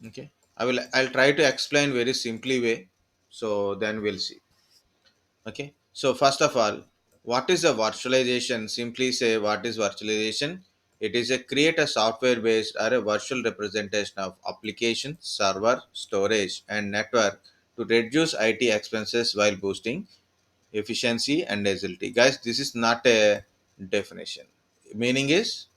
Okay, I'll try to explain very simply way, so then we'll see. Okay, so first of all, what is a virtualization? Simply say what is virtualization. It is a create a software based or a virtual representation of application, server, storage, and network to reduce IT expenses while boosting efficiency and agility. Guys, this is not a definition. Meaning is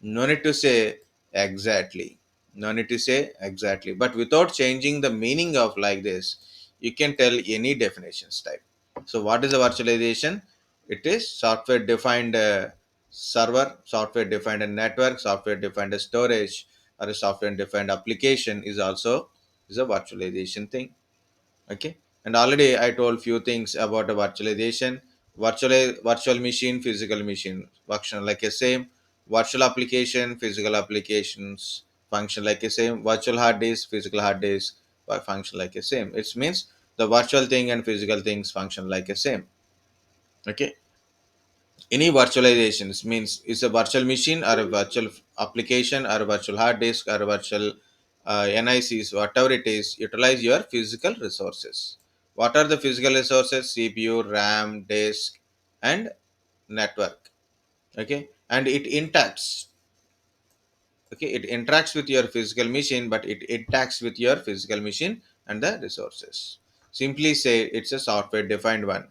no need to say exactly. No need to say exactly. But without changing the meaning of like this, you can tell any definitions type. So what is a virtualization? It is software defined server, software defined network, software defined storage, or a software defined application is also is a virtualization thing. Okay, and already I told few things about a virtualization. Virtual machine, physical machine function like a same. Virtual application, physical applications function like a same. Virtual hard disk, physical hard disk function like a same. It means the virtual thing and physical things function like a same. Okay, any virtualizations means it's a virtual machine or a virtual application or a virtual hard disk or a virtual NICs, whatever it is, utilize your physical resources. What are the physical resources? CPU, RAM, disk, and network. Okay, and it interacts. Okay, it interacts with your physical machine, but it interacts with your physical machine and the resources. Simply say it's a software defined one.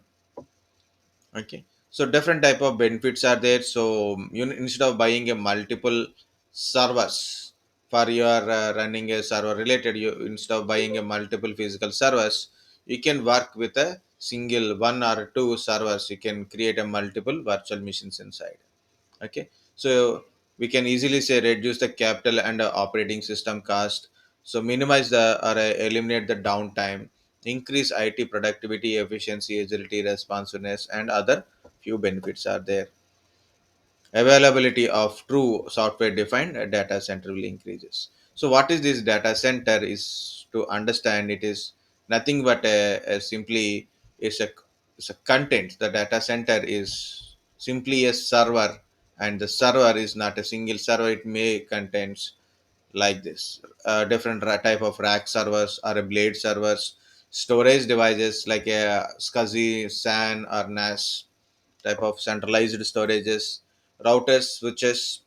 Okay, so different type of benefits are there. So you instead of buying a multiple servers for your running a server related, you instead of buying a multiple physical servers, you can work with a single one or two servers. You can create a multiple virtual machines inside. Okay, so we can easily say reduce the capital and operating system cost, so minimize the or eliminate the downtime, increase IT productivity, efficiency, agility, responsiveness, and other few benefits are there. Availability of true software defined data center will increases. So what is this data center? Is to understand it is nothing but a simply is a content. The data center is simply a server, and the server is not a single server. It may contains like this different type of rack servers or a blade servers, storage devices like a SCSI, SAN, or NAS type of centralized storages, routers, switches,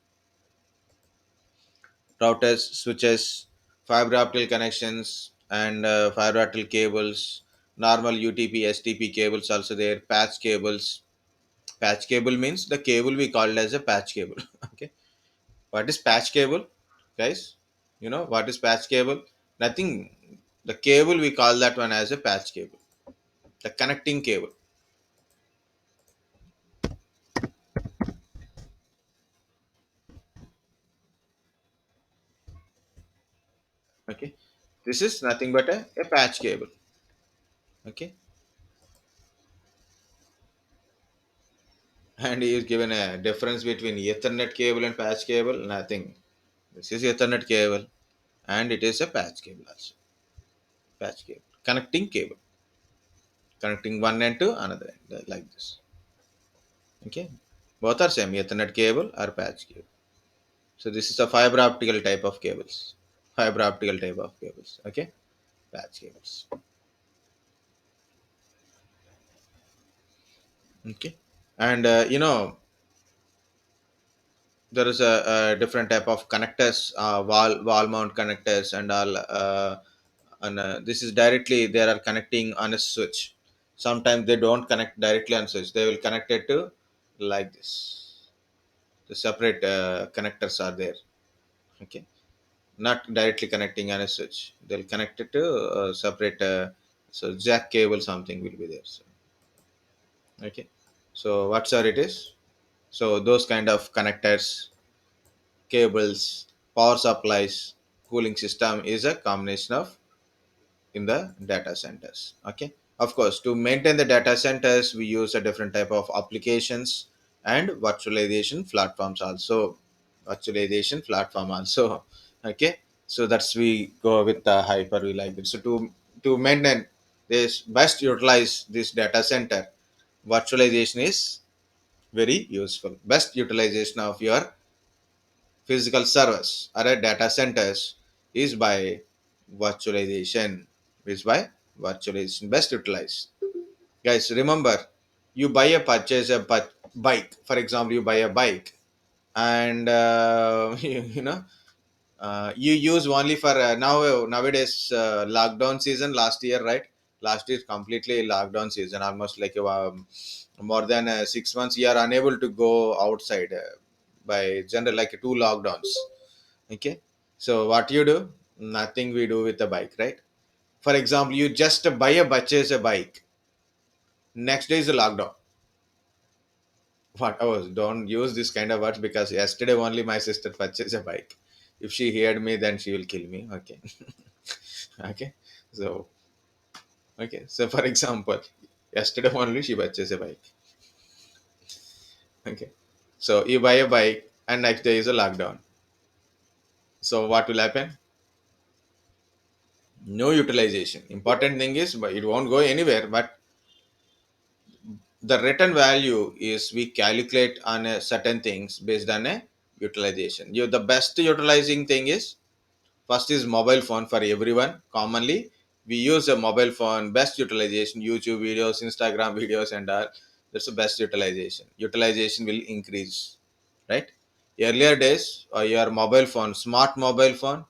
fiber optic connections, and fiber optic cables, normal UTP, STP cables also there, patch cables. Patch cable means the cable we called as a patch cable. Okay, what is patch cable, guys? You know what is patch cable? Nothing. The cable we call that one as a patch cable. The connecting cable. Okay, this is nothing but a patch cable. Okay, and he is given a difference between Ethernet cable and patch cable. Nothing. This is Ethernet cable, and it is a patch cable also. Patch cable, connecting cable, connecting one end to another end, like this. Okay, both are same Ethernet cable or patch cable. So this is a fiber optical type of cables. Fiber optical type of cables. Okay, patch cables. Okay, and there is a different type of connectors, wall mount connectors and all. And this is directly they are connecting on a switch. Sometimes they don't connect directly on switch, they will connect it to like this. The separate connectors are there. Okay, not directly connecting on a switch, they'll connect it to separate so jack cable something will be there. So, okay, so whatsoever it is, so those kind of connectors, cables, power supplies, cooling system is a combination of in the data centers. Okay, of course, to maintain the data centers we use a different type of applications and virtualization platforms also. Virtualization platform also. Okay, so that's we go with the hyper V like this. So to maintain this, best utilize this data center, virtualization is very useful. Best utilization of your physical servers or a data centers is by virtualization is by virtualization best utilized. Guys, remember, you buy a purchase a bike. For example, you buy a bike, and you use only for nowadays lockdown season last year, right? Last year completely lockdown season, almost like more than 6 months you are unable to go outside by general like two lockdowns. Okay, so what you do? Nothing we do with the bike, right? For example, you just buy a purchase a bike, next day is a lockdown. What? Oh, don't use this kind of words, because yesterday only my sister purchased a bike. If she heard me, then she will kill me. Okay. Okay. So, okay. So, for example, yesterday only she purchased a bike. Okay. So, you buy a bike and next day is a lockdown. So, what will happen? No utilization. Important thing is, but it won't go anywhere. But the return value is we calculate on a certain things based on a utilization. You the best utilizing thing is, first is mobile phone for everyone. Commonly, we use a mobile phone. Best utilization: YouTube videos, Instagram videos, and all. That's the best utilization. Utilization will increase, right? Earlier days, your mobile phone, smart mobile phone,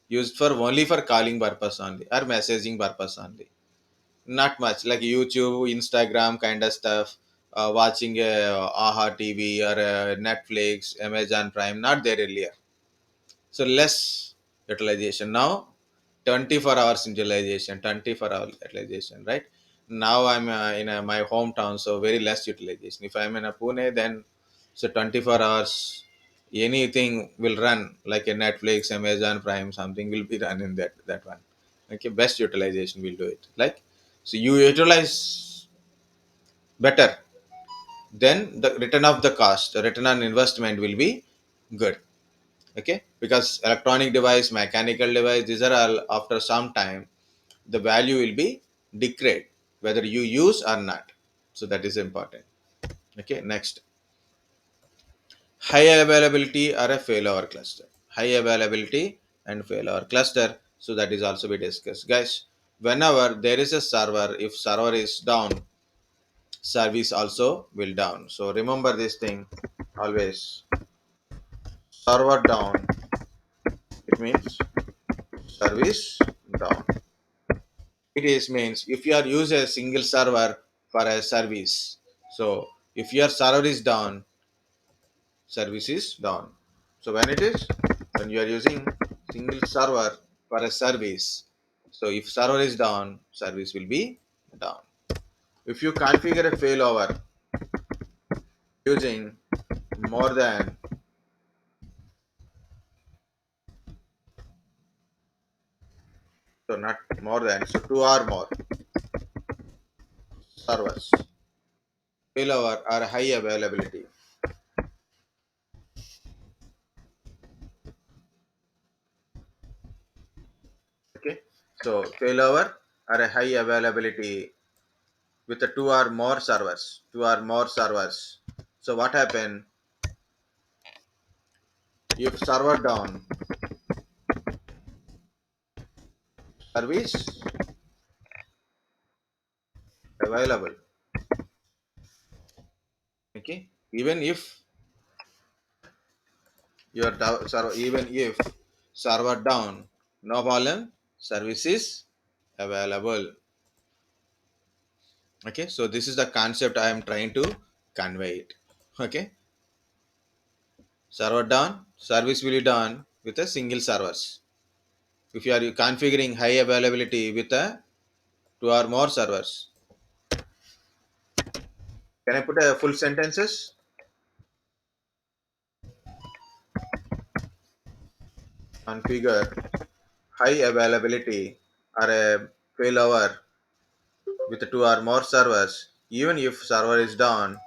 used for only for calling purpose only or messaging purpose only. Not much like YouTube, Instagram kind of stuff. Watching AHA TV or Netflix, Amazon Prime, not there earlier, so less utilization. Now 24 hours utilization, 24-hour utilization, right? Now I'm in my hometown, so very less utilization. If I'm in a Pune, then so 24 hours anything will run, like a Netflix, Amazon Prime, something will be run in that one. Okay, best utilization will do it. Like, so you utilize better, then the return of the cost, the return on investment will be good. Okay, because electronic device, mechanical device, these are all after some time the value will be decreased whether you use or not. So that is important. Okay, next, high availability or a failover cluster. High availability and failover cluster, so that is also we discussed, guys. Whenever there is a server, if server is down, service also will down. So remember this thing always. Server down, it means service down. It is means if you are use a single server for a service. So if your server is down, service is down. So when you are using single server for a service, so if server is down, service will be down. If you configure a failover using more than, so not more than, so two or more servers, failover or high availability. Okay, so failover or a high availability with the two or more servers. So what happen if server down, service available. Okay, even if server, even if server down, no problem, service is available. Okay, so this is the concept I am trying to convey it. Okay, server down, service will be done with a single servers. If you are configuring high availability with a two or more servers. Can I put a full sentences? Configure high availability or a failover with two or more servers. Even if server is down,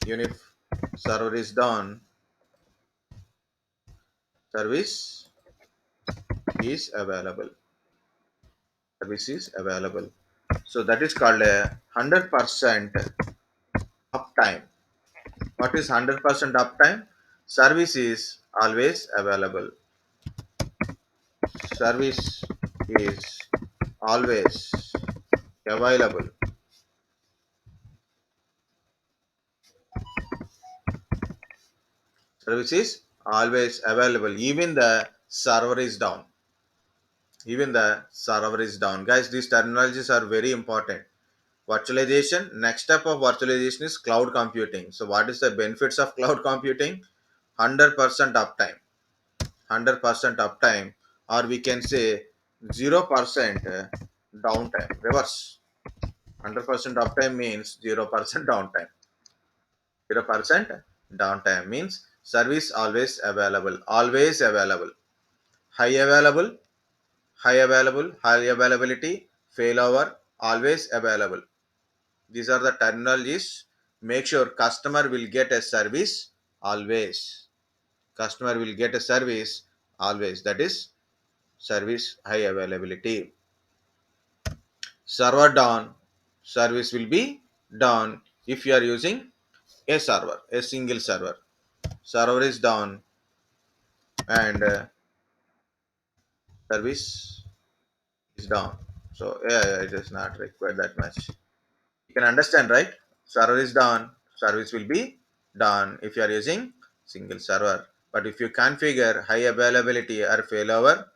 even if server is down, service is available. Service is available. So that is called a 100% uptime. What is 100% uptime? Service is always available. Service is always available. Service is always available. Even the server is down. Even the server is down. Guys, these terminologies are very important. Virtualization. Next step of virtualization is cloud computing. So, what is the benefits of cloud computing? 100% uptime. 100% uptime, or we can say 0% downtime. Reverse. 100% uptime means 0% downtime. 0% downtime means service always available. Always available. High available. High available. High availability. Failover. Always available. These are the terminologies. Make sure customer will get a service always. Customer will get a service always. That is service high availability. Server down, service will be down if you are using a server, a single server. Server is down and service is down. So yeah, it is not required that much. You can understand, right? Server is down, service will be down if you are using single server. But if you configure high availability or failover,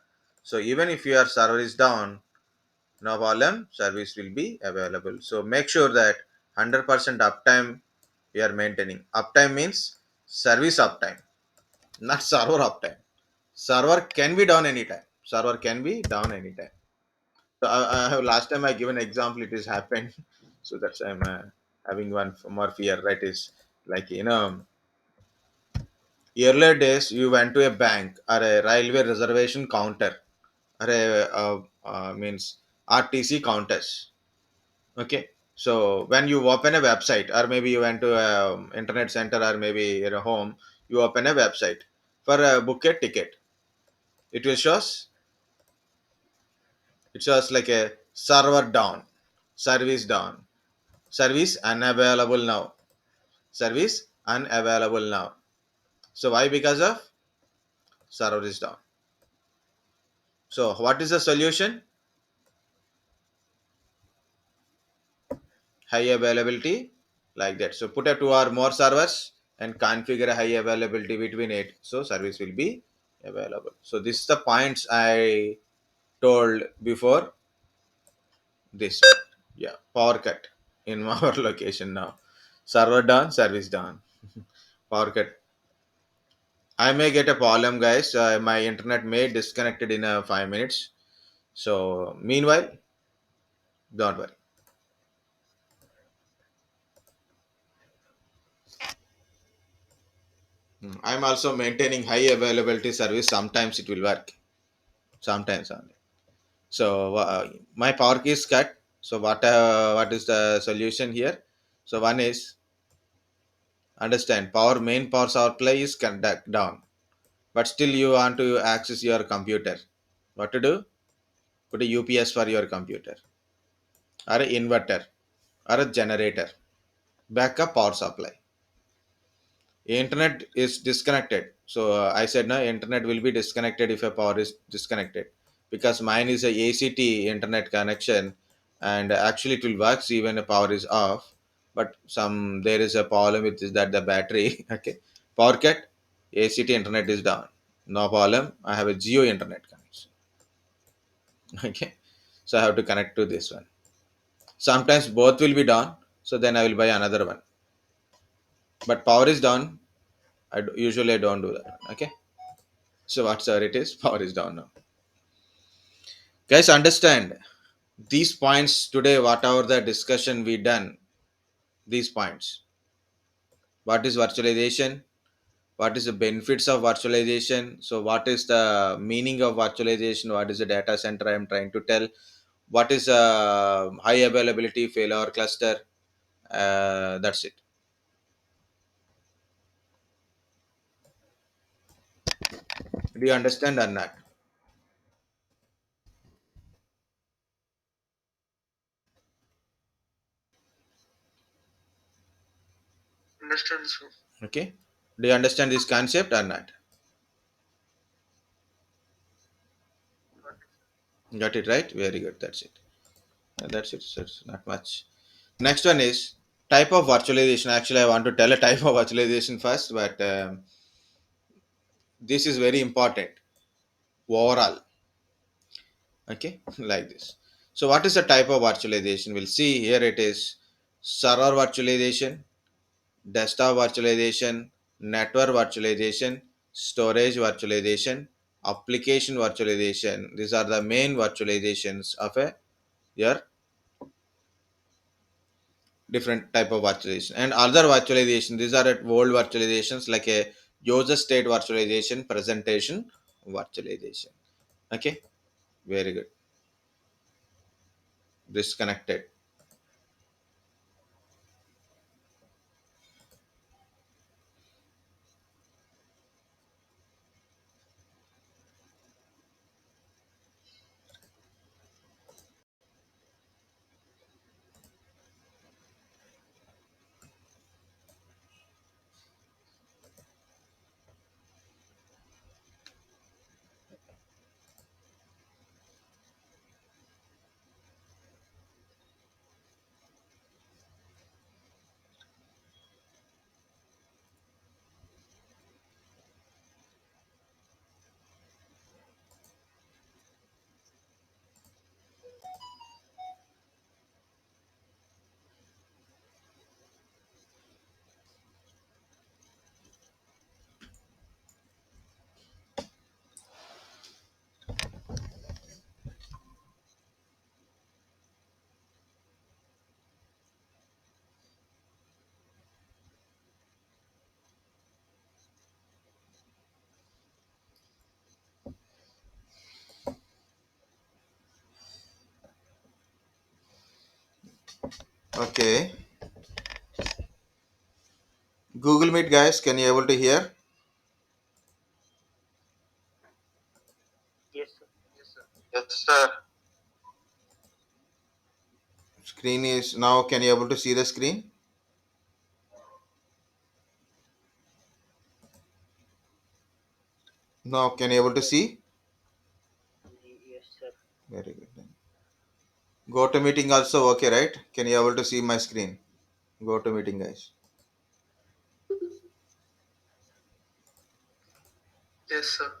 so even if your server is down, no problem, service will be available. So make sure that 100% uptime we are maintaining. Uptime means service uptime, not server uptime. Server can be down anytime. Server can be down anytime. So I have last time I given example, it is happened. So that's I'm having one more fear, right? Is like, earlier days you went to a bank or a railway reservation counter or a means RTC counters. Okay. So when you open a website, or maybe you went to a internet center, or maybe at a home, you open a website for a book a ticket. It will shows like a server down, service down, service unavailable now, service unavailable now. So why? Because of server is down. So what is the solution? High availability, like that. So put a two or more servers and configure a high availability between it. So service will be available. So this is the points I told before this one. Yeah, power cut in our location now. Server down, service down. Power cut. I may get a problem, guys. My internet may disconnected in 5 minutes. So meanwhile, don't worry. I'm also maintaining high availability service. Sometimes it will work. Sometimes only. So my power key is cut. So what is the solution here? So one is, understand, main power supply is down, but still you want to access your computer. What to do? Put a UPS for your computer, or an inverter, or a generator. Backup power supply. Internet is disconnected. So I said no, internet will be disconnected if a power is disconnected, because mine is a ACT internet connection, and actually it will work even if power is off. But there is a problem with this, that the battery okay, power cut, ACT internet is down, no problem, I have a Geo internet connection. Okay, so I have to connect to this one. Sometimes both will be down, so then I will buy another one. But power is down, usually I don't do that. Okay. So whatsoever it is, power is down now. Guys, understand these points today, whatever the discussion we done, these points. What is virtualization? What is the benefits of virtualization? So what is the meaning of virtualization? What is the data center I am trying to tell? What is high availability failure cluster? That's it. Do you understand or not? Okay. Do you understand this concept or not? Got it right? Very good. That's it. That's it. So it's not much. Next one is type of virtualization. Actually, I want to tell a type of virtualization first, but this is very important overall. Okay, like this. So, what is the type of virtualization? We'll see here it is server virtualization, desktop virtualization, network virtualization, storage virtualization, application virtualization. These are the main virtualizations of a your different type of virtualization. And other virtualization, these are at old virtualizations like a user state virtualization, presentation virtualization. Okay, very good. Disconnected. Okay. Google Meet guys, can you able to hear? Yes, sir. Screen is now, can you able to see the screen? Now can you able to see? Very good. Then. Go to meeting also okay, right? Can you able to see my screen? Go to meeting guys. Yes, sir.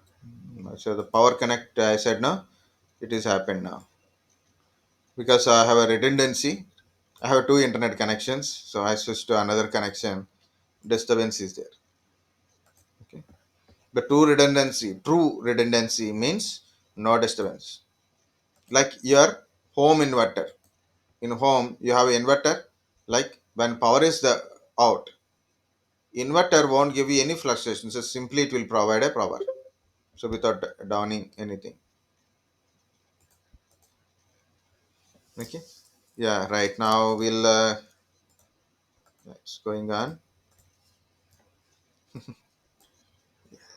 So the power connect I said no, it is happened now. Because I have a redundancy. I have two internet connections, so I switch to another connection. Disturbance is there. Okay. The true redundancy means no disturbance. Like your home inverter. In home, you have inverter. Like when power is the out, inverter won't give you any fluctuations. So simply it will provide a power. So without downing anything. Okay. Yeah. Right now we'll. It's going on.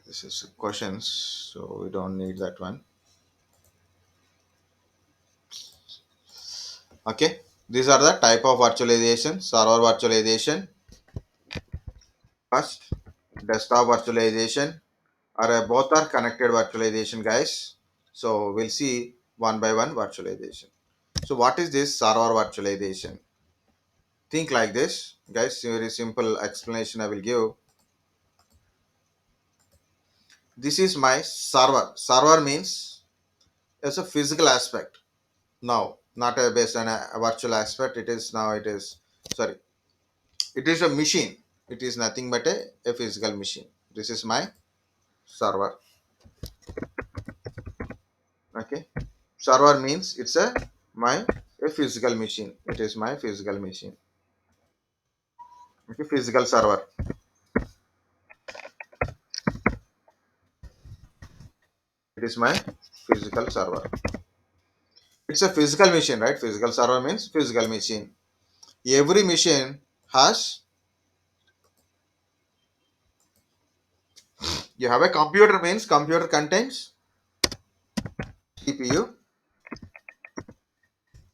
This is questions, so we don't need that one. Okay. These are the type of virtualization. Server virtualization. First, desktop virtualization. Are both are connected virtualization, guys. So we'll see one by one virtualization. So what is this server virtualization? Think like this, guys. Very simple explanation I will give. This is my server. Server means it's a physical aspect. Now, not a based on a virtual aspect. It is now. It is sorry. It is a machine. It is nothing but a physical machine. This is my server. Okay. Server means it's a physical machine. It is my physical machine. Okay, physical server. It is my physical server. It's a physical machine, right? Physical server means physical machine. Every machine has, you have a computer means computer contains CPU,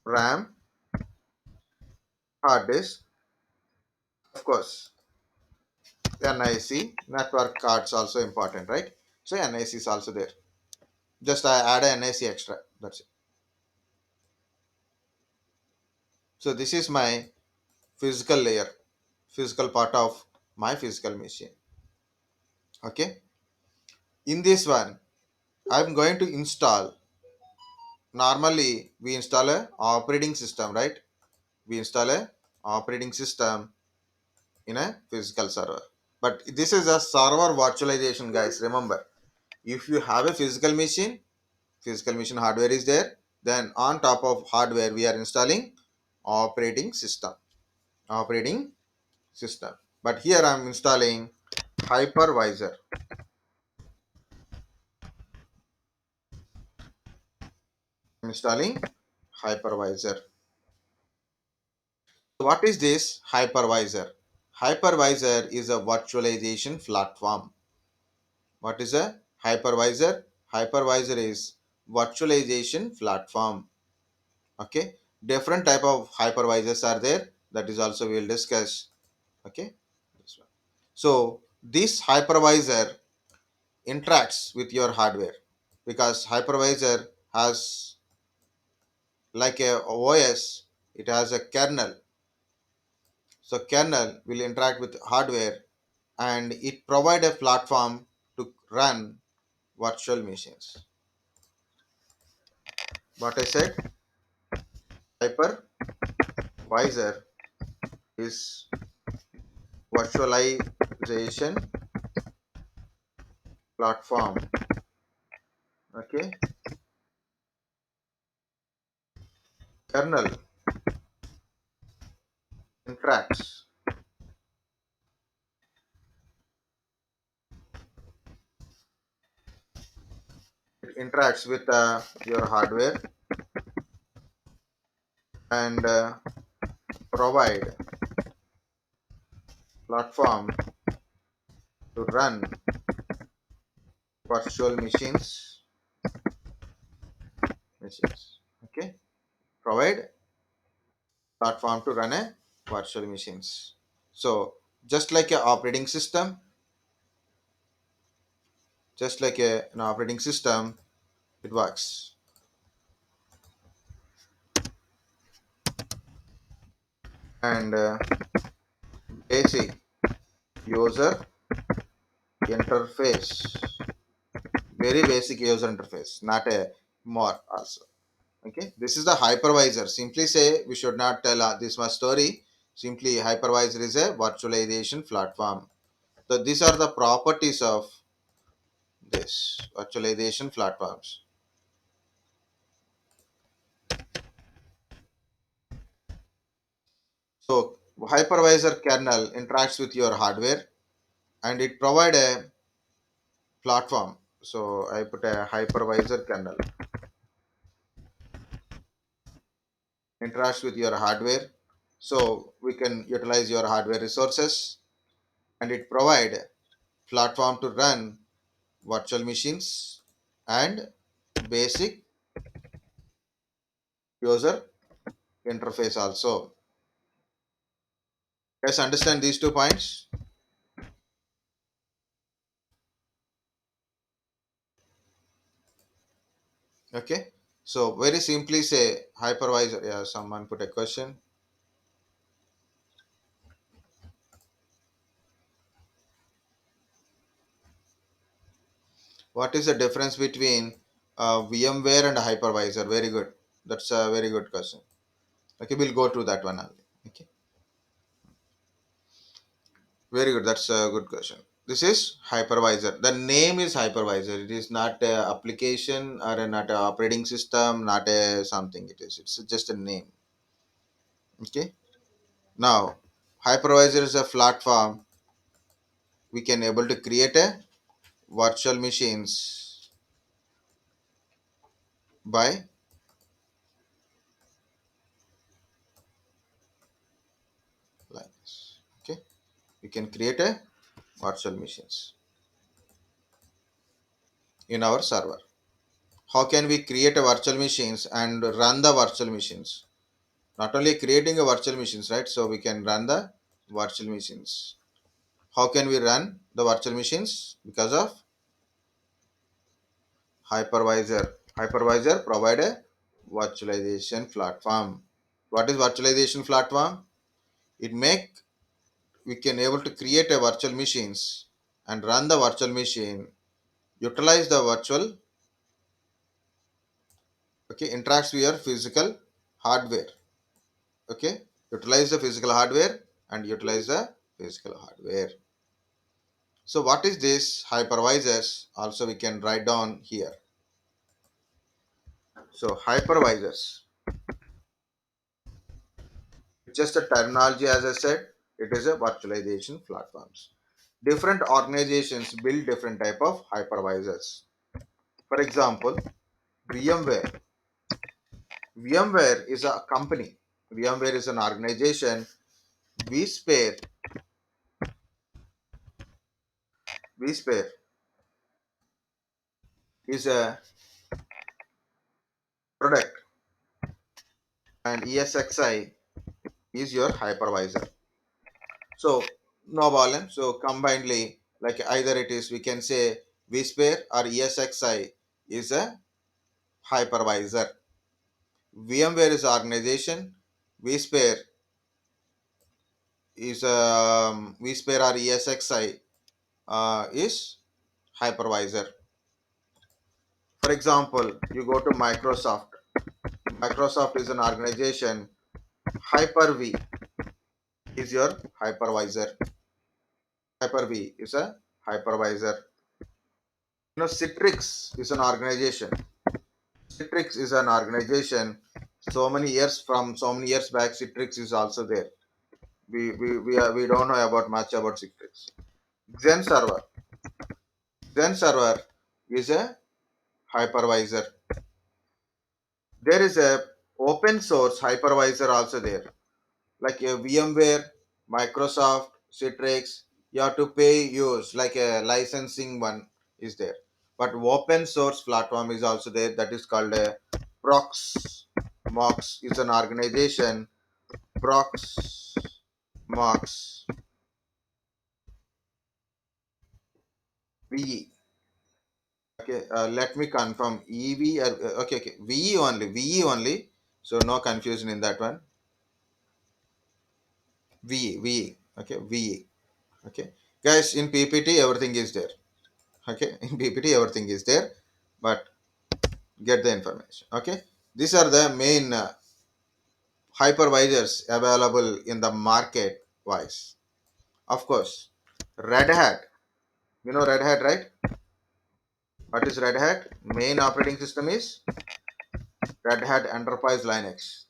RAM, hard disk, of course. NIC network cards also important, right? So NIC is also there. Just I add a NIC extra. That's it. So this is my physical layer, physical part of my physical machine. Okay. In this one, I'm going to install. Normally, we install a operating system, right? We install a operating system in a physical server. But this is a server virtualization, guys. Remember, if you have a physical machine hardware is there, then on top of hardware we are installing operating system. Operating system. But here I'm installing hypervisor. I'm installing hypervisor. So what is this hypervisor? Hypervisor is a virtualization platform. What is a hypervisor? Hypervisor is virtualization platform. Okay, different type of hypervisors are there, that is also we will discuss. Okay, this one. So this hypervisor interacts with your hardware, because hypervisor has like a OS, it has a kernel. So kernel will interact with hardware, and it provide a platform to run virtual machines. What I said, hypervisor is virtualization platform. Okay, kernel interacts interacts with your hardware, and provide platform to run virtual machines. Okay, provide platform to run a virtual machines. So just like a operating system, just like an operating system, it works. And basic user interface, very basic user interface, not a more also. Okay, this is the hypervisor. Simply say, we should not tell this much story. Simply hypervisor is a virtualization platform. So these are the properties of this virtualization platforms. So hypervisor kernel interacts with your hardware, and it provide a platform. So I put a hypervisor kernel interacts with your hardware, so we can utilize your hardware resources, and it provide platform to run virtual machines and basic user interface also. Let's understand these 2 points. Okay, so very simply say hypervisor. Yeah, someone put a question. What is the difference between VMware and hypervisor? Very good. That's a very good question. Okay, we'll go to that one only. Okay, very good. That's a good question. This is hypervisor. The name is hypervisor. It is not a application or not a operating system, not a something. It is. It's just a name. Okay. Now, hypervisor is a platform we can able to create a virtual machines by like this. Okay, we can create a virtual machines in our server. How can we create a virtual machines and run the virtual machines? Not only creating a virtual machines, right? So we can run the virtual machines. How can we run the virtual machines? Because of hypervisor. Hypervisor provide a virtualization platform. What is virtualization platform? It make we can able to create a virtual machines and run the virtual machine, utilize the virtual, okay, interacts with your physical hardware, okay, utilize the physical hardware and utilize the physical hardware. So what is this hypervisors? Also we can write down here. So hypervisors, it's just a terminology as I said, it is a virtualization platforms. Different organizations build different type of hypervisors. For example, VMware. VMware is a company. VMware is an organization. vSphere, vSphere is a product, and ESXi is your hypervisor. So no problem. So combinedly, like either it is we can say vSphere or ESXi is a hypervisor. VMware is organization. vSphere is vSphere or ESXi is hypervisor. For example, you go to Microsoft. Microsoft is an organization. Hyper-V is your hypervisor. Hyper-V is a hypervisor. Citrix is an organization. Citrix is an organization. So many years back, Citrix is also there. We don't know about much about Citrix. Zen server. Zen server is a hypervisor. There is a open source hypervisor also there, like a VMware, Microsoft, Citrix. You have to pay use like a licensing one is there. But open source platform is also there, that is called a Prox. Mox is an organization. Prox Mox VE. Okay, let me confirm EV. Okay, VE only. VE only. So no confusion in that one. VE, VE. Okay, VE. Okay, guys, in PPT everything is there. Okay, in PPT everything is there, but get the information. Okay, these are the main hypervisors available in the market wise. Of course, Red Hat. You know Red Hat, right? What is Red Hat? Main operating system is Red Hat Enterprise Linux.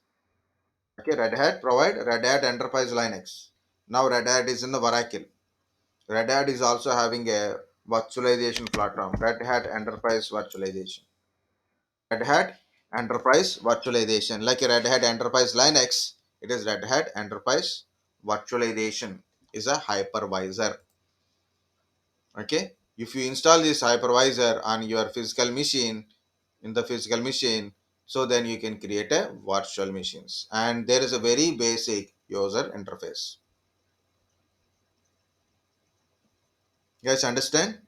Okay, Red Hat provide Red Hat Enterprise Linux. Now Red Hat is in the Oracle. Red Hat is also having a virtualization platform, Red Hat Enterprise Virtualization. Red Hat Enterprise Virtualization, like a Red Hat Enterprise Linux, it is Red Hat Enterprise Virtualization is a hypervisor. Okay, if you install this hypervisor on your physical machine, in the physical machine, so then you can create a virtual machines, and there is a very basic user interface. You guys understand?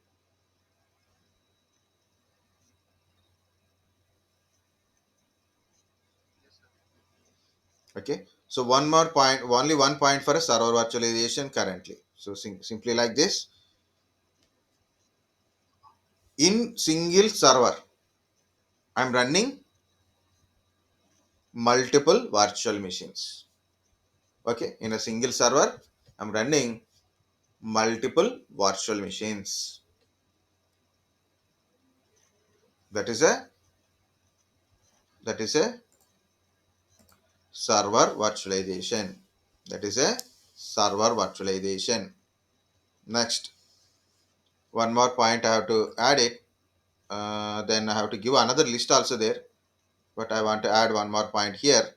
Okay, so one more point, only one point for a server virtualization currently. So simply like this, in single server I'm running multiple virtual machines. Okay, in a single server I'm running multiple virtual machines. That is a that is a server virtualization. That is a server virtualization. Next, one more point I have to add it. Then I have to give another list also there, but I want to add one more point here.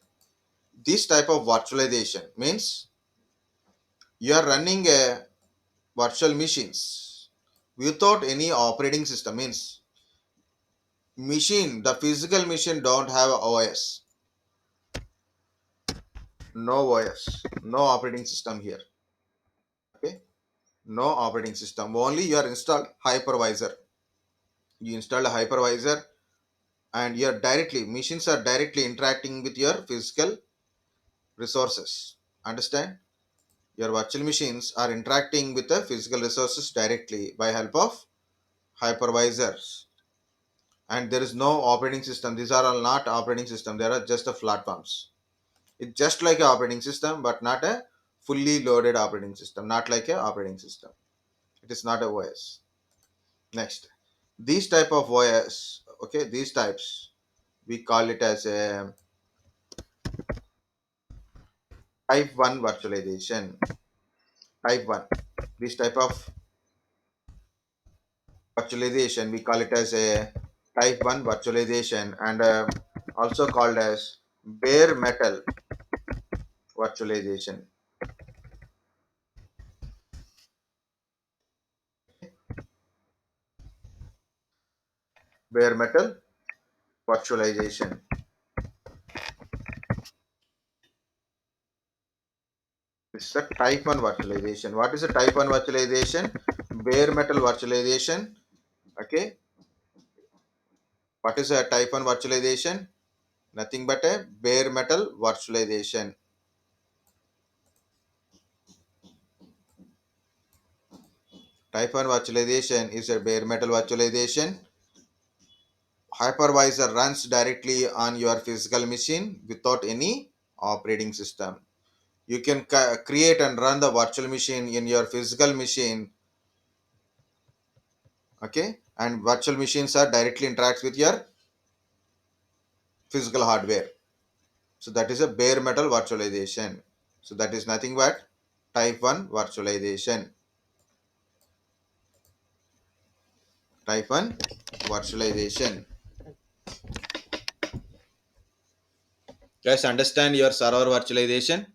This type of virtualization means you are running a virtual machines without any operating system. Means machine, the physical machine don't have OS, no OS, no operating system here. Okay, No operating system. Only you are installed hypervisor. You install a hypervisor, and your directly machines are directly interacting with your physical resources. Understand? Your virtual machines are interacting with the physical resources directly by help of hypervisors. And there is no operating system. These are all not operating system. They are just the platforms. It's just like a operating system, but not a fully loaded operating system. Not like a operating system. It is not a OS. Next, these type of OS, okay, these types we call it as a type 1 virtualization. Type 1. This type of virtualization we call it as a type 1 virtualization, and also called as bare metal virtualization. Bare metal virtualization. This is a type 1 virtualization. What is a type 1 virtualization? Bare metal virtualization. Okay. What is a type 1 virtualization? Nothing but a bare metal virtualization. Type 1 virtualization is a bare metal virtualization. Hypervisor runs directly on your physical machine without any operating system. You can create and run the virtual machine in your physical machine. Okay, and virtual machines are directly interacts with your physical hardware. So that is a bare metal virtualization. So that is nothing but type 1 virtualization. Type 1 virtualization. Guys, understand your server virtualization?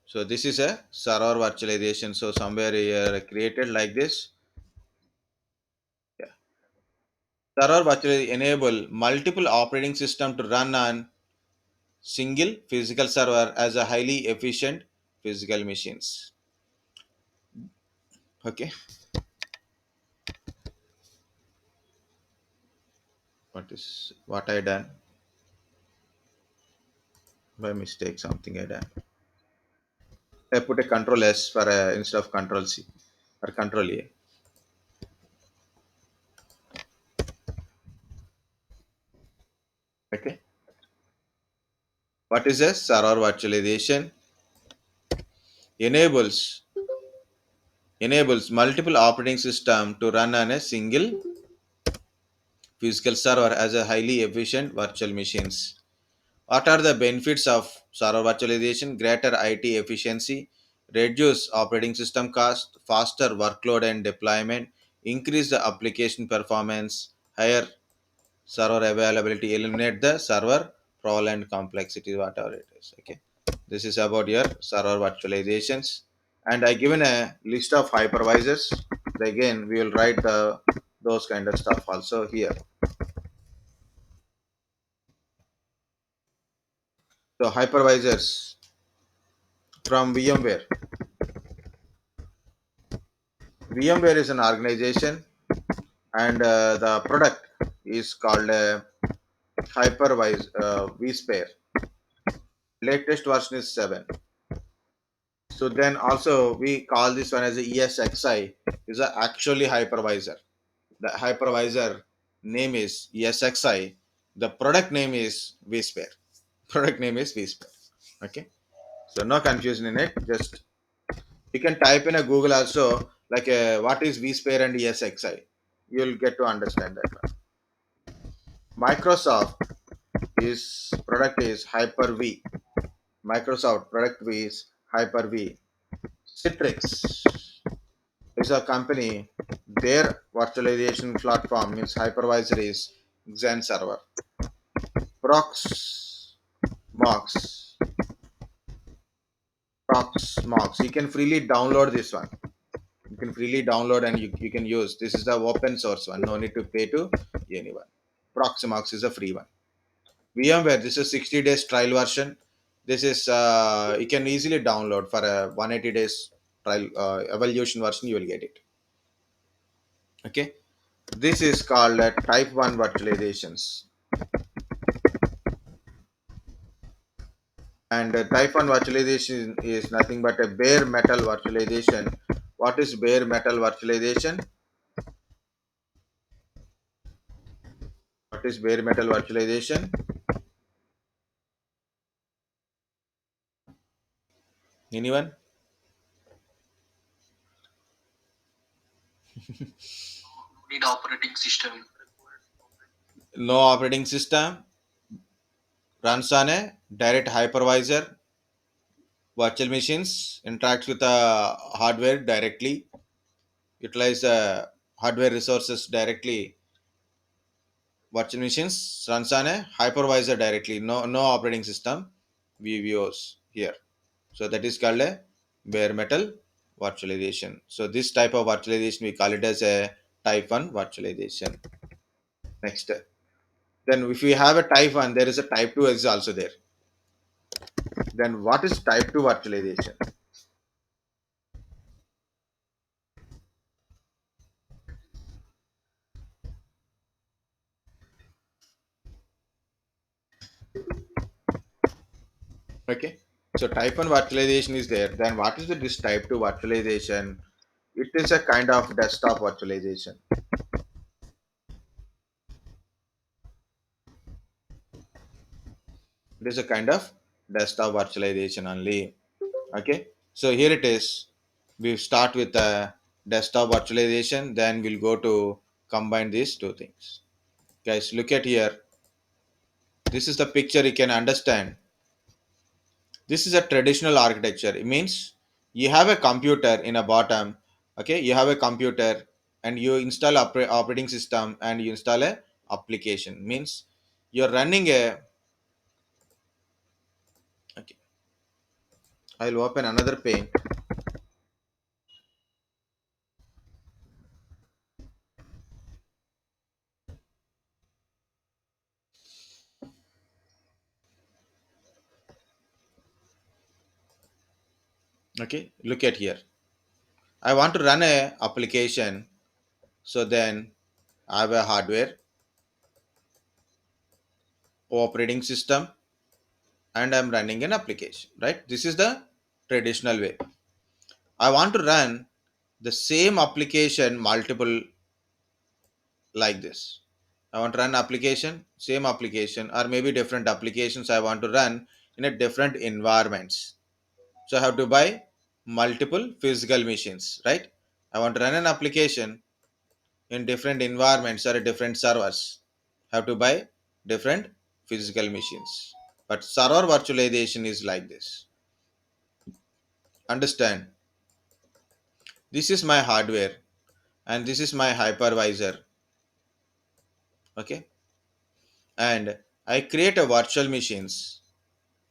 So this is a server virtualization. So somewhere here created like this. Yeah. Server virtualization enable multiple operating system to run on single physical server as a highly efficient physical machines. Okay. What I done by mistake? Something I done. I put a control S for instead of control C or control A. Okay. What is a server virtualization? Enables enables multiple operating system to run on a single physical server as a highly efficient virtual machines. What are the benefits of server virtualization? Greater IT efficiency, reduce operating system cost, faster workload and deployment, increase the application performance, higher server availability, eliminate the server sprawl and complexity, whatever it is. Okay, this is about your server virtualizations, and I given a list of hypervisors. Again, we will write the those kind of stuff also here. So hypervisors from VMware. VMware is an organization, and the product is called Hypervise vSphere. Latest version is 7. So then also we call this one as a ESXi, is a actually hypervisor. The hypervisor name is ESXi. The product name is vSphere. Product name is vSphere. Okay. So no confusion in it. Just you can type in a Google also like what is vSphere and ESXi. You'll get to understand that one. Microsoft is product is Hyper-V. Microsoft product V is Hyper-V. Citrix is a company. Their virtualization platform means hypervisor is Xen server. Proxmox. Proxmox. You can freely download this one. You can freely download and you can use. This is the open source one. No need to pay to anyone. Proxmox is a free one. VMware. This is 60 days trial version. This is you can easily download for a 180 days trial evaluation version. You will get it. Okay, this is called type 1 virtualizations. And type 1 virtualization is nothing but a bare metal virtualization. What is bare metal virtualization? What is bare metal virtualization? Anyone? Need operating system. No operating system, runs on a direct hypervisor. Virtual machines interacts with the hardware directly, utilize hardware resources directly. Virtual machines runs on a hypervisor directly. No operating system we use here. So that is called a bare metal virtualization. So this type of virtualization we call it as a type 1 virtualization. Next. Then if we have a type 1, there is a type 2 is also there. Then what is type 2 virtualization? Okay. So type 1 virtualization is there. Then what is this type 2 virtualization? It is a kind of desktop virtualization. It is a kind of desktop virtualization only. Okay. So here it is. We start with the desktop virtualization. Then we'll go to combine these two things. Guys, look at here. This is the picture you can understand. This is a traditional architecture. It means you have a computer in a bottom. Okay, you have a computer and you install operating system and you install a application. Means you're running a. Okay, I'll open another pane. Okay, look at here. I want to run a application. So then I have a hardware, operating system, and I'm running an application. Right? This is the traditional way. I want to run the same application multiple like this. I want to run application, same application, or maybe different applications I want to run in a different environments. So I have to buy multiple physical machines, right? I want to run an application in different environments or different servers. Have to buy different physical machines. But server virtualization is like this. Understand? This is my hardware and this is my hypervisor. Okay, and I create a virtual machines.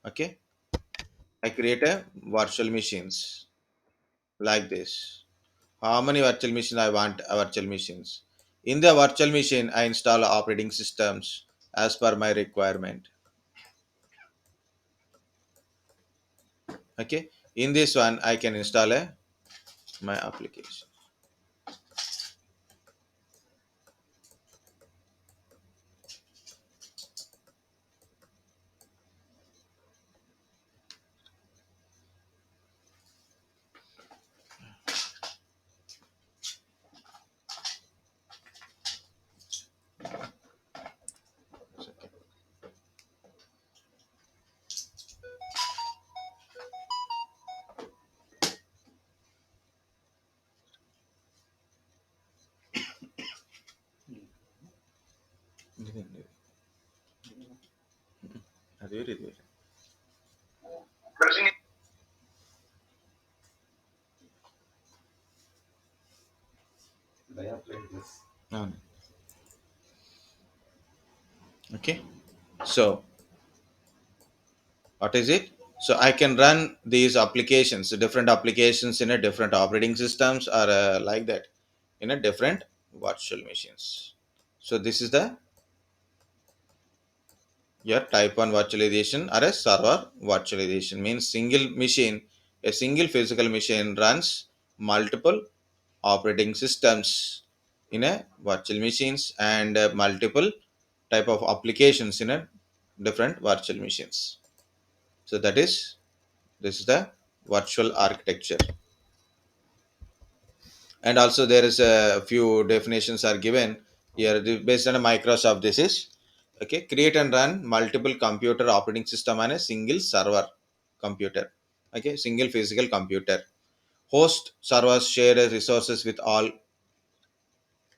Okay, I create a virtual machines like this. How many virtual machines I want? Virtual machines. In the virtual machine, I install operating systems as per my requirement. Okay. In this one, I can install my application. ಅದು ಇದು అవును. Okay. So what is it? So I can run these applications, different applications in a different operating systems or like that in a different virtual machines. So this is the Your type 1 virtualization or a server virtualization means single machine, a single physical machine runs multiple operating systems in a virtual machines and multiple type of applications in a different virtual machines. So that is, this is the virtual architecture. And also there is a few definitions are given here based on a Microsoft. This is okay: create and run multiple computer operating system on a single server computer. Okay, single physical computer. Host servers share resources with all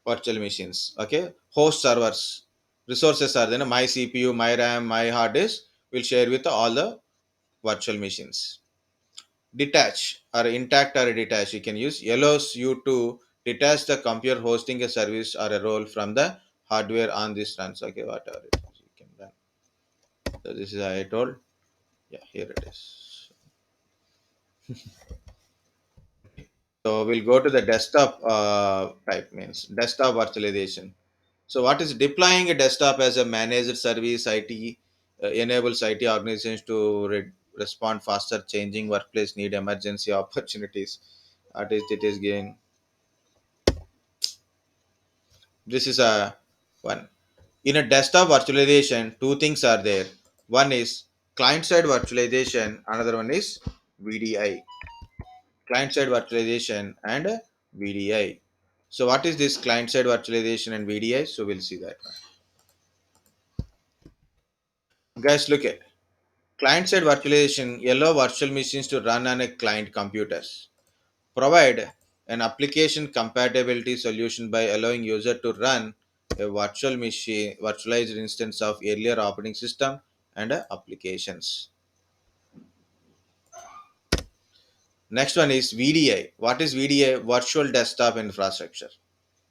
virtual machines. Okay, host servers resources are then my CPU, my RAM, my hard disk will share with all the virtual machines. Detach or intact or detach you can use allows you to detach the computer hosting a service or a role from the hardware on this runs. Okay, whatever it is you can run. So this is I told. Yeah, here it is. So we'll go to the desktop type means desktop virtualization. So what is deploying a desktop as a managed service? IT enables IT organizations to respond faster changing workplace need emergency opportunities. What is it is gain. This is a one. In a desktop virtualization, two things are there. One is client side virtualization, another one is VDI. Client side virtualization and VDI. So, what is this client side virtualization and VDI? So, we'll see that. Guys, look at client side virtualization allow virtual machines to run on a client computers. Provide an application compatibility solution by allowing user to run a virtual machine virtualized instance of earlier operating system and applications. Next one is VDI. What is VDI? Virtual desktop infrastructure.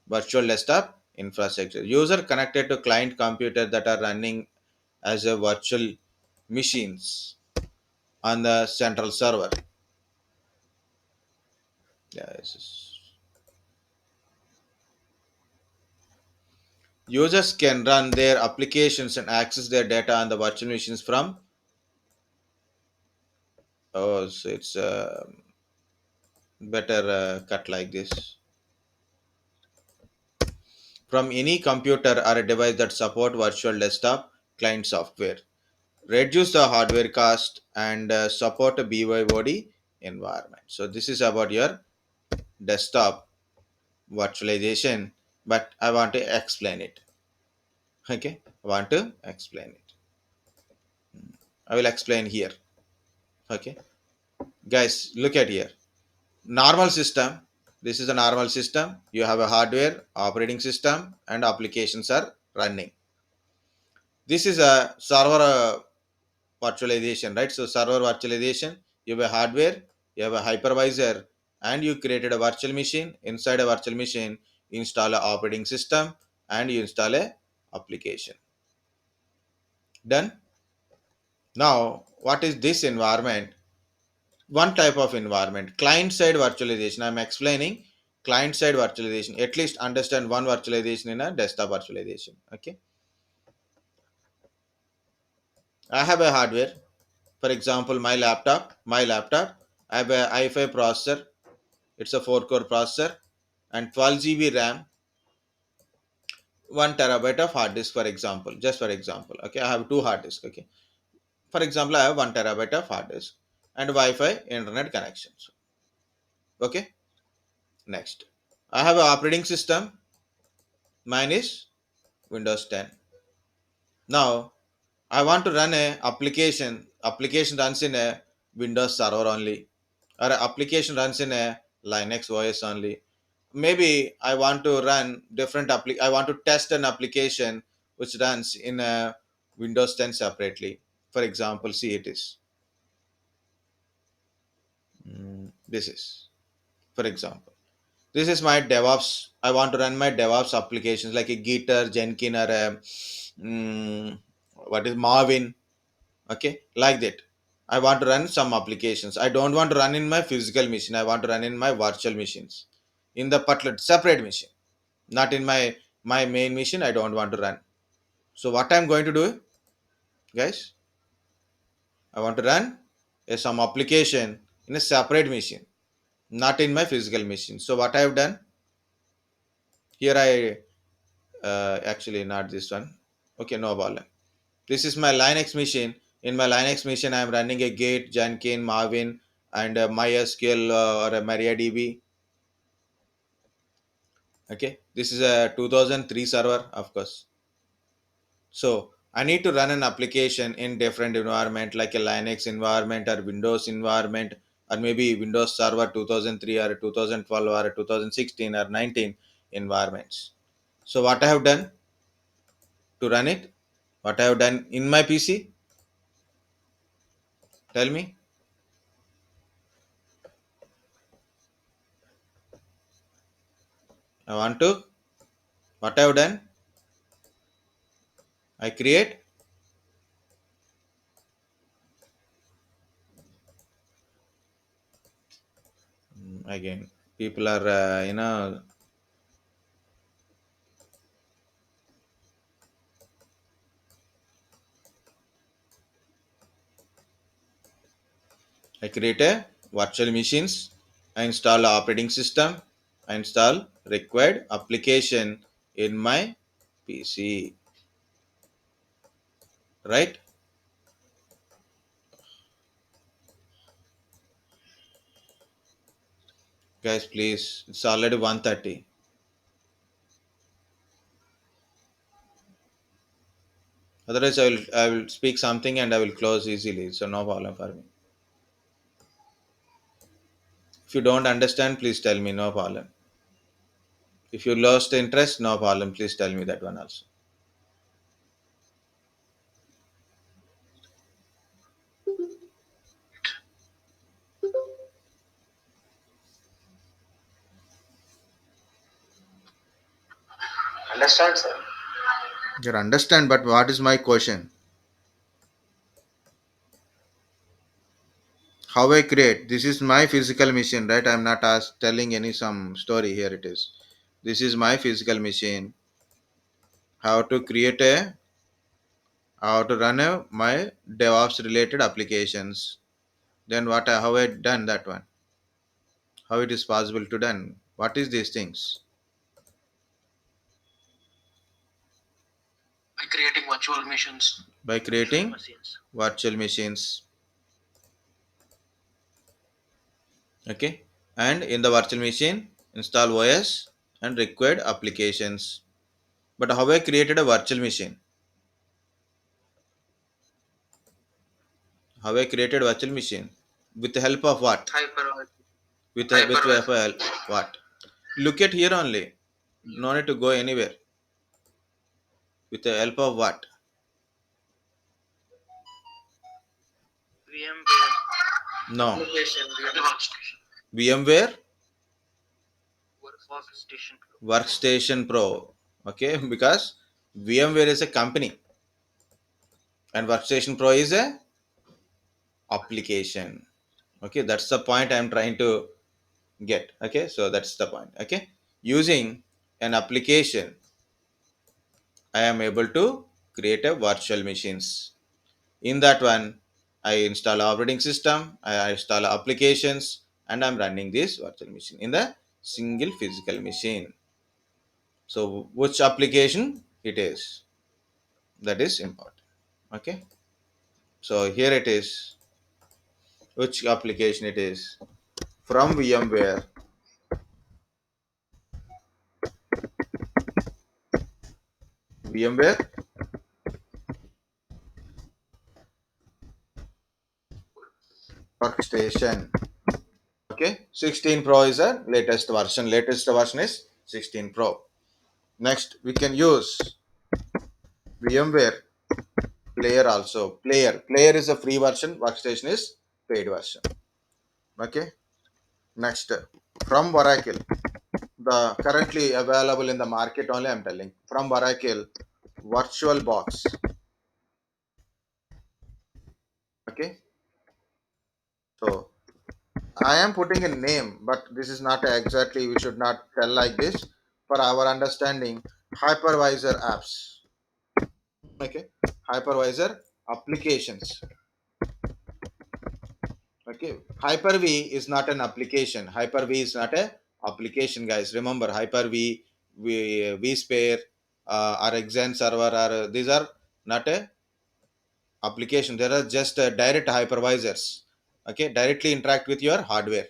Virtual desktop infrastructure. User connected to client computer that are running as a virtual machines on the central server. Yeah, users can run their applications and access their data on the virtual machines from. Oh, so it's better cut like this. From any computer or a device that support virtual desktop client software. Reduce the hardware cost and support a BYOD environment. So this is about your desktop virtualization, but I want to explain it. Okay, I want to explain it. I will explain here. Okay, guys, look at here. Normal system. This is a normal system. You have a hardware, operating system, and applications are running. This is a server virtualization, right? So server virtualization, you have a hardware, you have a hypervisor, and you created a virtual machine. Inside a virtual machine, you install a operating system and you install a application. Done. Now, what is this environment? One type of environment, client side virtualization. I'm explaining client side virtualization. At least understand one virtualization in a desktop virtualization. Okay. I have a hardware. For example, my laptop. I have a i5 processor. It's a 4 core processor and 12 GB RAM, 1 terabyte of hard disk, for example. Just for example. Okay. I have two hard disks. Okay. For example, I have 1 terabyte of hard disk and Wi-Fi internet connections. Okay. Next. I have an operating system. Mine is Windows 10. Now I want to run a application. Application runs in a Windows server only, or a application runs in a Linux OS only. Maybe I want to run different I want to test an application which runs in a Windows 10 separately. For example, see it is. This is, for example, this is my DevOps. I want to run my DevOps applications like a Gitter, Jenkins, or a what is Marvin. Okay, like that. I want to run some applications. I don't want to run in my physical machine. I want to run in my virtual machines, in the particular separate machine, not in my main machine. I don't want to run. So what I'm going to do? guys. I want to run some application in a separate machine, not in my physical machine. So what I have done here, I actually not this one. Okay, no problem. This is my Linux machine. In my Linux machine, I am running a Git, Jenkins, Maven, and MySQL or a MariaDB. Okay, this is a 2003 server, of course. So I need to run an application in different environment like a Linux environment or Windows environment or maybe Windows Server 2003 or 2012 or 2016 or 19 environments. So what I have done to run it, what I have done in my PC, tell me. I want to, what I have done, I create again. People are, I create a virtual machines. I install operating system. I install required application in my PC. Right, guys? Please, it's already 1:30. Otherwise, I will speak something and I will close easily. So no problem for me. If you don't understand, please tell me. No problem. If you lost interest, no problem. Please tell me that one also. Understand, sir? You understand, but what is my question? How I create? This is my physical machine, right? I'm not telling any some story here. It is. This is my physical machine. How to create a, how to run a my DevOps related applications. Then what? How I done that one? How it is possible to done? What is these things? By creating virtual machines. By creating virtual machines. Okay, and in the virtual machine, install OS and required applications. But how I created a virtual machine? How I created virtual machine? With the help of what? Hypervisor. With the help Hypervisor. of what? Look at here only. No need to go anywhere. With the help of what? VMware. No. Application. The workstation. VMware Workstation. Workstation Pro. Okay, because VMware is a company and Workstation Pro is a application. Okay, that's the point I'm trying to get. Okay, so that's the point. Okay, using an application, I am able to create a virtual machines. In that one, I install operating system, I install applications, and I'm running this virtual machine in the single physical machine. So which application it is, that is important. Okay, so here it is, which application it is, from VMware, VMware Workstation. Okay, 16 Pro is a latest version. Latest version is 16 Pro. Next, we can use VMware Player also. Player is a free version. Workstation is paid version. Okay. Next, from Oracle, the currently available in the market only. I'm telling from Oracle, VirtualBox. Okay. So I am putting a name, but this is not exactly. We should not tell like this. For our understanding, hypervisor apps. Okay, hypervisor applications. Okay, Hyper-V is not an application. Hyper-V is not a application, guys. Remember, Hyper-V, vSphere, or Xen server, or these are not a application. They are just direct hypervisors. Okay, directly interact with your hardware.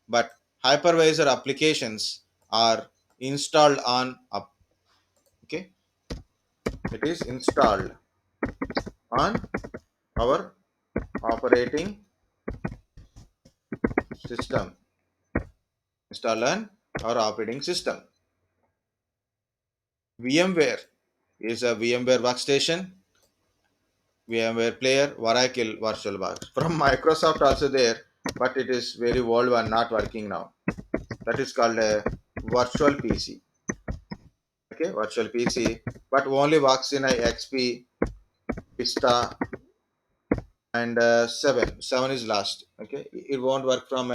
But hypervisor applications are installed on okay, it is installed on our operating system. Installed on our operating system. VMware is a VMware workstation, VMware player, Oracle VirtualBox. From Microsoft also there, but it is very old one, not working now. That is called a virtual PC. Okay, virtual PC, but only works in a XP, Vista, and 7. 7 is last. Okay, it won't work from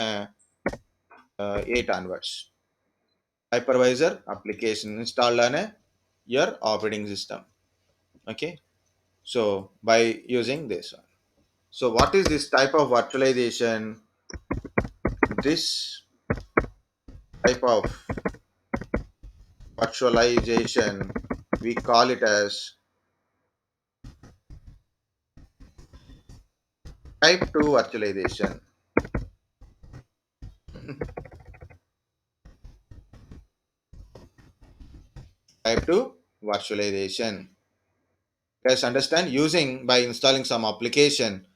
8 onwards. Hypervisor application installed on your operating system. Okay, so by using this one. So what is this type of virtualization? This type of virtualization, we call it as type 2 virtualization. Type 2 virtualization. Guys, understand, using by installing some application,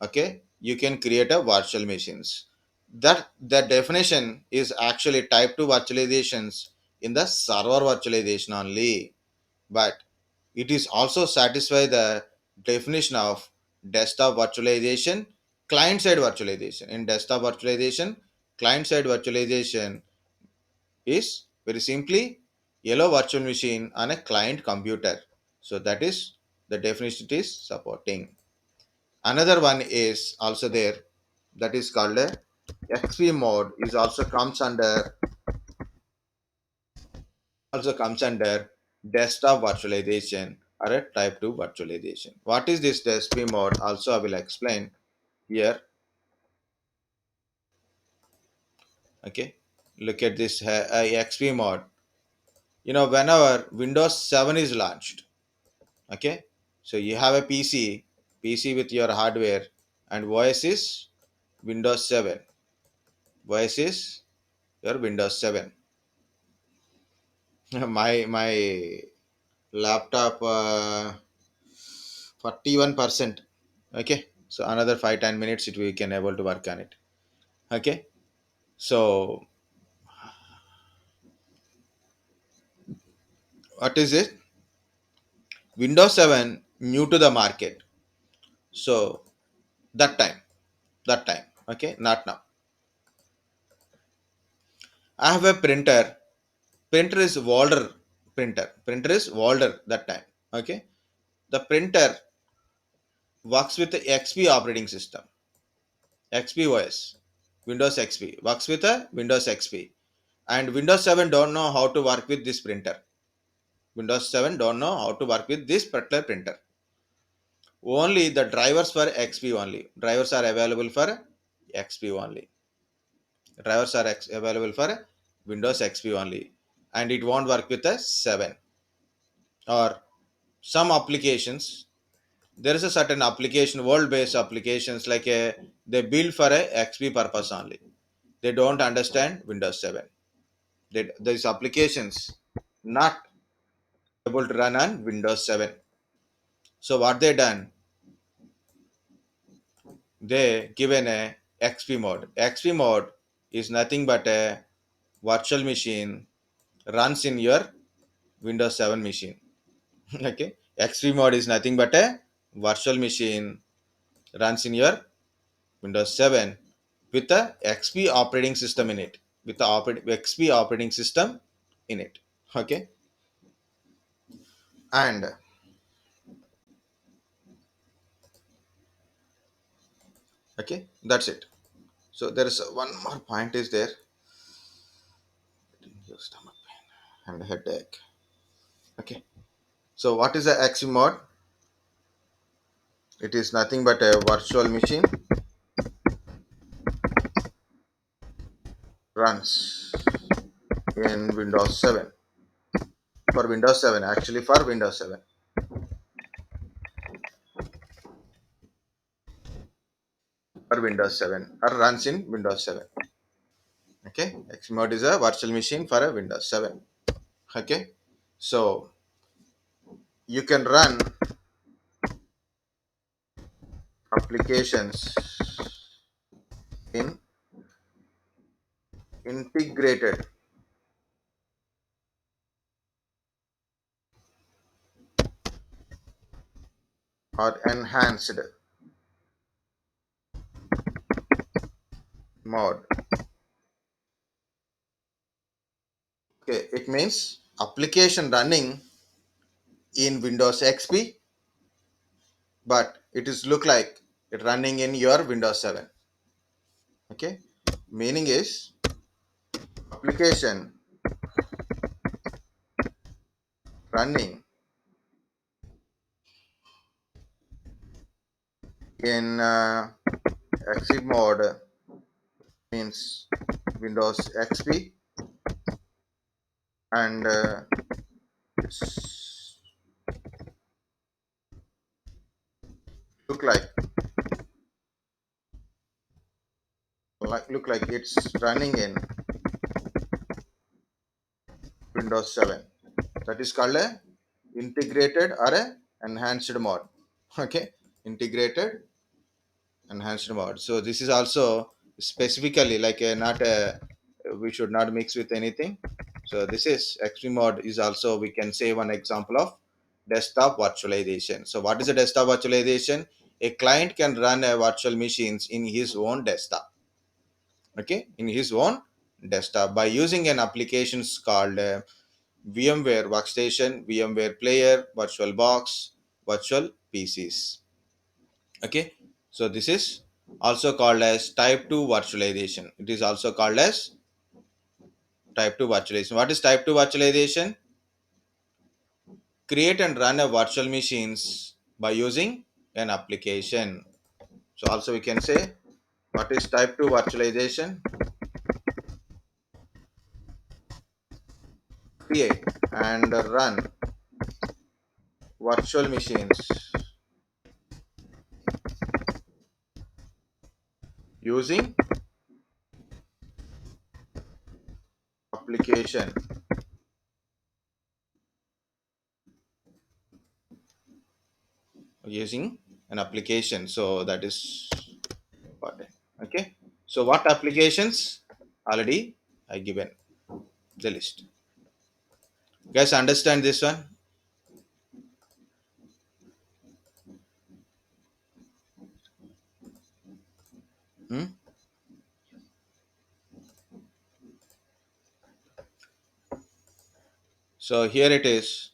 okay, you can create a virtual machines. That definition is actually type 2 virtualizations in the server virtualization only, but it is also satisfy the definition of desktop virtualization, client side virtualization. In desktop virtualization, client side virtualization is very simply yellow virtual machine on a client computer. So that is the definition it is supporting. Another one is also there, that is called a XP mode, is also comes under desktop virtualization or a type 2 virtualization. What is this XP mode? Also I will explain here. Okay, look at this XP mode. Whenever Windows 7 is launched, okay, so you have a PC with your hardware, and OS is Windows 7. OS is your Windows 7. My laptop 41%. Okay, so another 5-10 minutes we can able to work on it. Okay, so what is it? Windows 7 new to the market. So that time, okay, not now. I have a printer is older. Printer is older that time. Okay, the printer works with the XP operating system. XP OS, Windows XP works with a Windows XP, and Windows 7 don't know how to work with this printer. Windows 7 don't know how to work with this particular printer. Only the drivers for XP only. Drivers are available for XP only. Drivers are available for Windows XP only, and it won't work with a 7 or some applications. There is a certain application, world-based applications, like they build for a XP purpose only. They don't understand Windows 7. These applications not able to run on Windows 7. So what they done? They given a XP mode. XP mode is nothing but a virtual machine runs in your Windows 7 machine. Okay, XP mode is nothing but a virtual machine runs in your Windows 7 with the XP operating system in it. With the XP operating system in it. Okay, and okay, that's it. So there is one more point is there. Your stomach pain and headache. Okay. So what is the XP mode? It is nothing but a virtual machine runs in Windows 7. For Windows 7, actually for Windows 7. For Windows 7 or runs in Windows 7. Okay, Xmode is a virtual machine for a Windows 7. Okay, so you can run applications in integrated or enhanced mode. Okay, it means application running in Windows XP, but it is look like it running in your Windows 7. Okay, meaning is application running in exit mode means Windows XP, and it's look like it's running in Windows 7. That is called a integrated or a enhanced mode. Okay, integrated enhanced mode. So this is also specifically like a not a, we should not mix with anything. So this is extreme mode is also, we can say, one example of desktop virtualization. So what is a desktop virtualization? A client can run a virtual machines in his own desktop. Okay, in his own desktop by using an applications called VMware Workstation, VMware Player, VirtualBox, Virtual PCs. Okay, so this is also called as type 2 virtualization. It is also called as type 2 virtualization. What is type 2 virtualization? Create and run a virtual machines by using an application. So also we can say, what is type 2 virtualization? Create and run virtual machines using application. Using an application. So that is important. Okay, so what applications? Already I given the list. Guys, understand this one? Hmm? So here it is.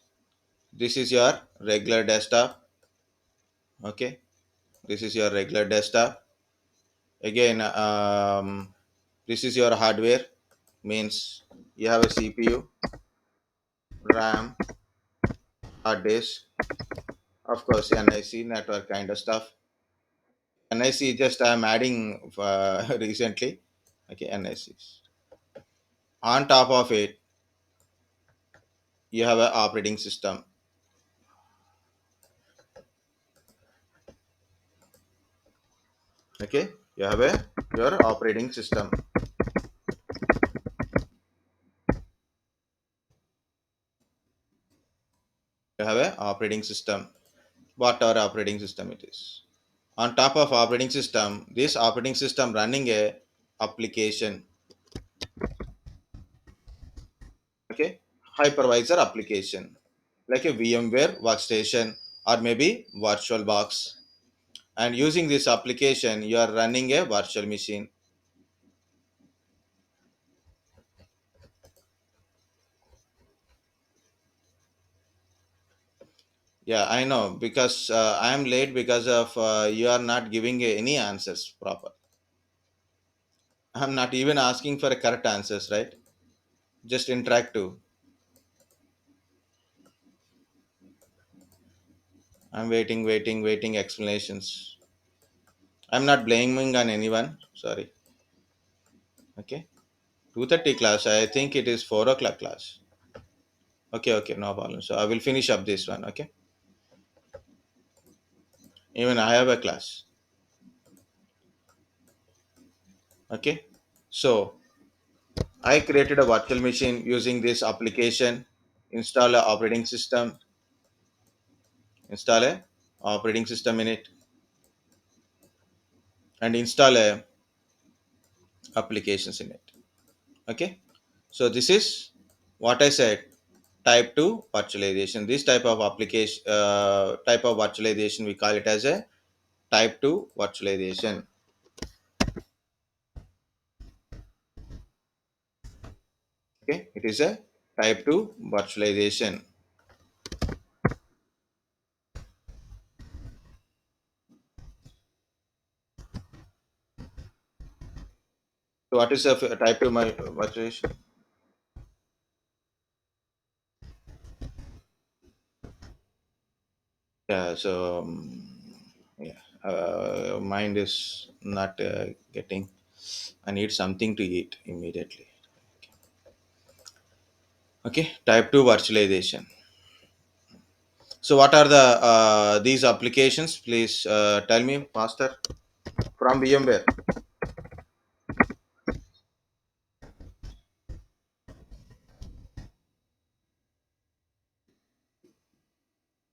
This is your regular desktop. Okay, this is your regular desktop. Again, this is your hardware. Means you have a CPU, RAM, hard disk, of course, NIC network kind of stuff. NIC just I'm adding recently. Okay, NIC. On top of it, you have an operating system. Okay, you have a your operating system. You have a operating system. Whatever operating system it is. On top of operating system, this operating system running a application. Okay, hypervisor application like a VMware workstation or maybe VirtualBox. And using this application, you are running a virtual machine. Yeah, I know, because I am late because of you are not giving any answers proper. I'm not even asking for a correct answers, right? Just interactive. I'm waiting explanations. I'm not blaming on anyone. Sorry. Okay. 2:30 class. I think it is 4 o'clock class. Okay, no problem. So I will finish up this one. Okay. Even I have a class. Okay. So I created a virtual machine using this application. Install a operating system. Install a operating system in it, and install a applications in it. Okay. So this is what I said. Type 2 virtualization. This type of application, type of virtualization, we call it as a type 2 virtualization. Okay, it is a type 2 virtualization. So what is a type 2 virtualization? Yeah, so yeah, mind is not getting. I need something to eat immediately. Okay, type 2 virtualization. So what are the these applications? Please tell me, Master, from VMware.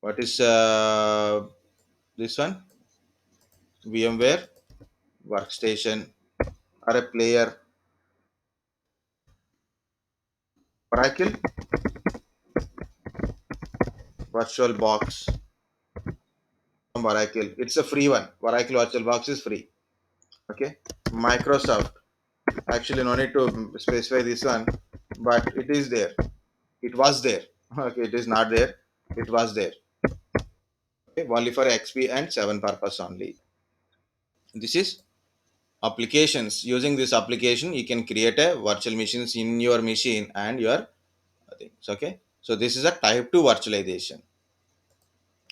What is this one? VMware workstation or a player. Oracle virtual box from Oracle. It's a free one. Oracle virtual box is free. Okay. Microsoft. Actually, no need to specify this one, but it is there. It was there. Okay, it is not there. It was there. Okay, only for XP and 7 purpose only. This is applications. Using this application, you can create a virtual machines in your machine and your things. Okay. So this is a type 2 virtualization.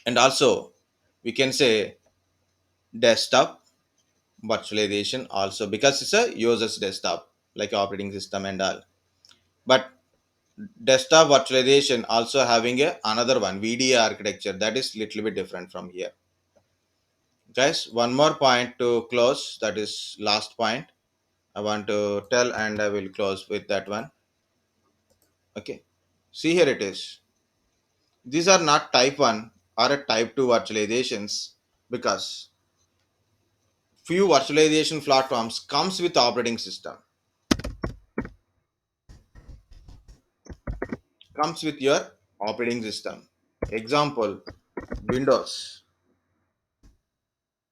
And also we can say desktop virtualization also, because it's a user's desktop like operating system and all. But desktop virtualization also having a another one VDA architecture, that is little bit different from here. Guys, one more point to close, that is last point I want to tell, and I will close with that one. Okay, see here it is. These are not type 1 or a type 2 virtualizations, because few virtualization platforms comes with operating system, comes with your operating system. Example, Windows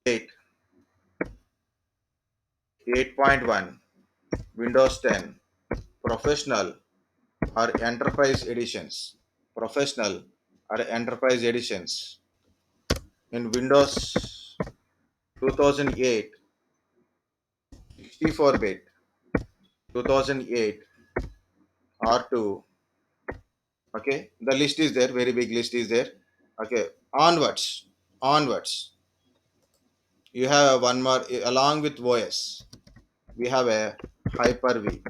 8, 8.1, Windows 10, Professional or Enterprise editions. Professional or Enterprise editions. In Windows 2008, 64-bit, 2008, R2. Okay, the list is there, very big list is there. Okay, onwards. You have one more along with OS. We have a Hyper-V.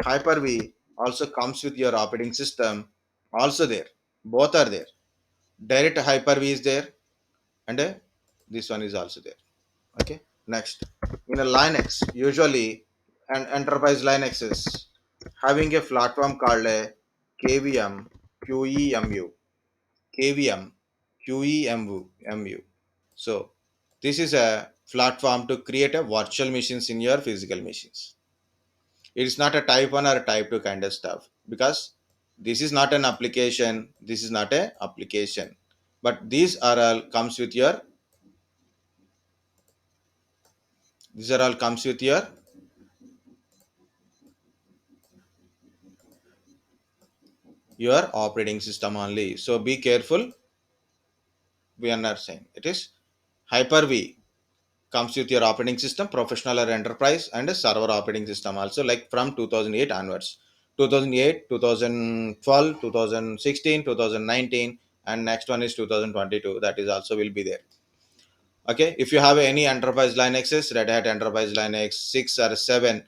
Hyper-V also comes with your operating system. Also there, both are there. Direct Hyper-V is there, and this one is also there. Okay. Next, in a Linux, usually an enterprise Linux is having a platform called a KVM QEMU. KVM QEMU. So this is a platform to create a virtual machines in your physical machines. It is not a type 1 or a type 2 kind of stuff, because this is not an application. This is not a application. But these are all comes with your, these are all comes with your operating system only. So be careful. We are not saying it is Hyper-V comes with your operating system, professional or enterprise, and a server operating system also, like from 2008 onwards. 2008, 2012, 2016, 2019, and next one is 2022, that is also will be there. Okay, if you have any enterprise Linux, Red Hat Enterprise Linux 6 or 7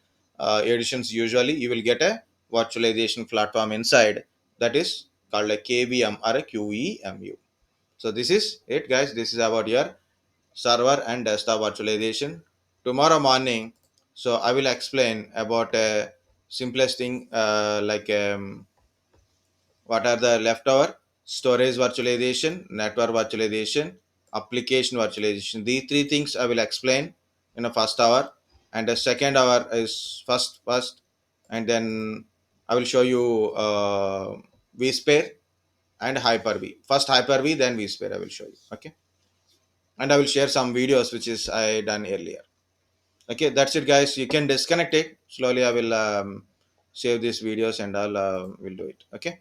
editions, usually you will get a virtualization platform inside, that is called a KVM or a QEMU. So this is it, guys. This is about your server and desktop virtualization. Tomorrow morning, so I will explain about simplest thing, what are the leftover: storage virtualization, network virtualization, application virtualization. These three things I will explain in the first hour, and the second hour is first, and then I will show you vSphere and Hyper-V. First Hyper-V, then vSphere I will show you. Okay, and I will share some videos which is I done earlier. Okay, that's it, guys. You can disconnect it slowly. I will save these videos and I'll will do it. Okay.